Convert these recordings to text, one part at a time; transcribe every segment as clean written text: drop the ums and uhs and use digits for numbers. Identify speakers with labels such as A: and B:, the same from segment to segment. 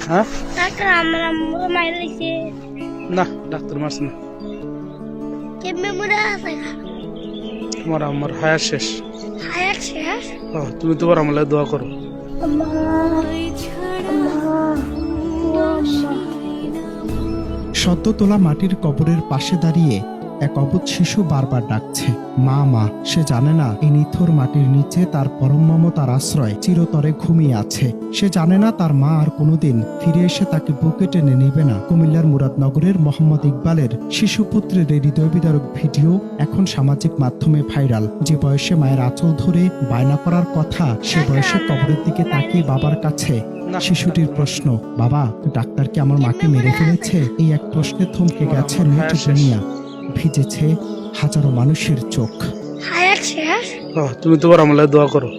A: হ্যাঁ
B: ডাক্তার আমার আম্মু মাইরেছে
A: না ডাক্তার মারছে না
B: কেমনে মরে আছে
A: তোমার আমার হায়াত শেষ
B: হায়াত শেষ
A: তুমি তোমার আমলে দোয়া করো
B: আম্মা
C: সদ্য তোলা মাটির কবরের পাশে দাঁড়িয়ে এক অবুঝ শিশু বারবার ডাকছে মা মা। সে জানে না এই নিথর মাটির নিচে তার পরম মমতার আশ্রয় চিরতরে ঘুমিয়ে আছে। সে জানে না তার মা আর কোনোদিন ফিরে এসে তাকে বুকে টেনে নেবে না। কুমিল্লার মুরাদনগরের মোহাম্মদ ইকবালের শিশুপুত্রের হৃদয় বিদারক ভিডিও এখন সামাজিক মাধ্যমে ভাইরাল। যে বয়সে মায়ের আঁচল ধরে বায়না করার কথা, সে বয়সে কবরের দিকে তাকিয়ে বাবার কাছে শিশুটির প্রশ্ন, বাবা ডাক্তার কি আমার মাকে মেরে ফেলেছে? এই এক প্রশ্নে থমকে গেছে নিজ দুনিয়া, ভিজেছে হাজারো মানুষের চোখ।
B: হায়াত শেষ
A: তুমি তোমার আমলে দোয়া করো,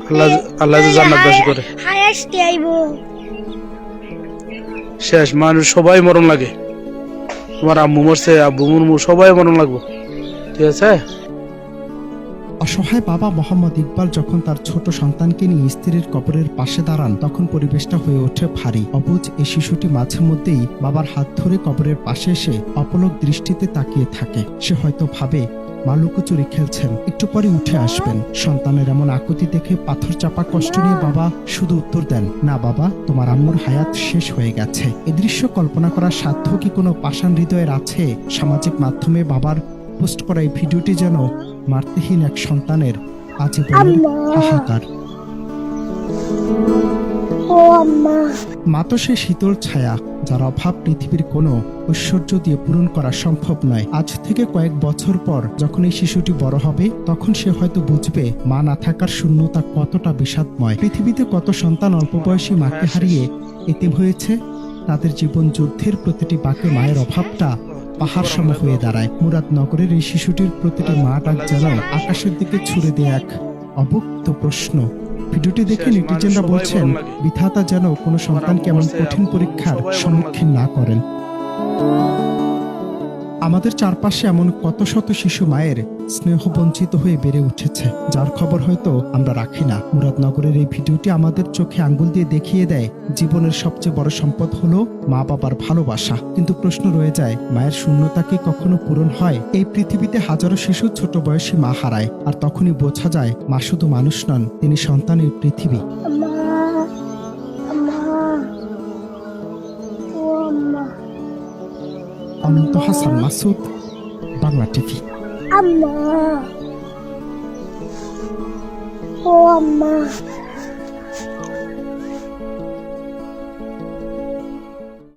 A: আল্লাহ আল্লাহ জান্নাত দান করে।
B: হায়াত আইবো
A: শেষ মানুষ সবাই মরণ লাগে। তোমার আম্মু মরছে, আব্বু মুরমু সবাই মরণ লাগবো, ঠিক আছে?
C: অসহায় বাবা মোহাম্মদ ইকবাল যখন তার ছোট সন্তানকে নিয়ে স্ত্রীর কবরের পাশে দাঁড়ান, তখন পরিবেশটা হয়ে ওঠে ভারী। অবুঝ এই শিশুটি মাঝে মধ্যেই বাবার হাত ধরে কবরের পাশে এসে অপলক দৃষ্টিতে তাকিয়ে থাকে। সে হয়তো ভাবে মা লুকোচুরি খেলছেন, একটু পরে উঠে আসবেন। সন্তানের এমন আকুতি দেখে পাথর চাপা কষ্ট নিয়ে বাবা শুধু উত্তর দেন, না বাবা, তোমার আম্মুর হায়াত শেষ হয়ে গেছে। এ দৃশ্য কল্পনা করার সাধ্য কি কোনো পাষাণ হৃদয়ের আছে? সামাজিক মাধ্যমে বাবার পোস্ট করা এই ভিডিওটি যেন মাতৃহীন এক সন্তানের আজীবনের হাহাকার। মা তো সে শীতল ছায়া, যার অভাব পৃথিবীর কোনো ঐশ্বর্য দিয়ে পূরণ করা সম্ভব নয়। আজ থেকে কয়েক বছর পর যখন এই শিশুটি বড় হবে, তখন সে হয়তো বুঝবে মা না থাকার শূন্যতা কতটা বিষাদময়। পৃথিবীতে কত সন্তান অল্প বয়সী মাকে হারিয়ে এতিম হয়েছে। তাদের জীবন যুদ্ধের প্রতিটি বাঁকে মায়ের অভাবটা পাহাড় সম হয়ে দাঁড়ায়। মুরাদনগরের এই শিশুটির প্রতিটি মা ডাক যেন আকাশের দিকে ছুড়ে দেয় এক অবুক্ত প্রশ্ন। ভিডিওটি দেখে নেটিজেনরা বলছেন, বিধাতা যেন কোনো সন্তানকে এমন কঠিন পরীক্ষার সম্মুখীন না করেন। আমাদের চারপাশে এমন কত শত শিশু মায়ের স্নেহ বঞ্চিত হয়ে বেড়ে উঠেছে, যার খবর হয়তো আমরা রাখি না। মুরাদনগরের এই ভিডিওটি আমাদের চোখে আঙ্গুল দিয়ে দেখিয়ে দেয়, জীবনের সবচেয়ে বড় সম্পদ হলো মা বাবার ভালোবাসা। কিন্তু প্রশ্ন রয়ে যায়, মায়ের শূন্যতা কি কখনো পূরণ হয়? এই পৃথিবীতে হাজারো শিশু ছোট বয়সী মা হারায়, আর তখনই বোঝা যায় মা শুধু মানুষ নন, তিনি সন্তানের পৃথিবী। অনন্ত হাসান মাসুদ, বাংলা টিভি।
B: আম্মা ও আম্মা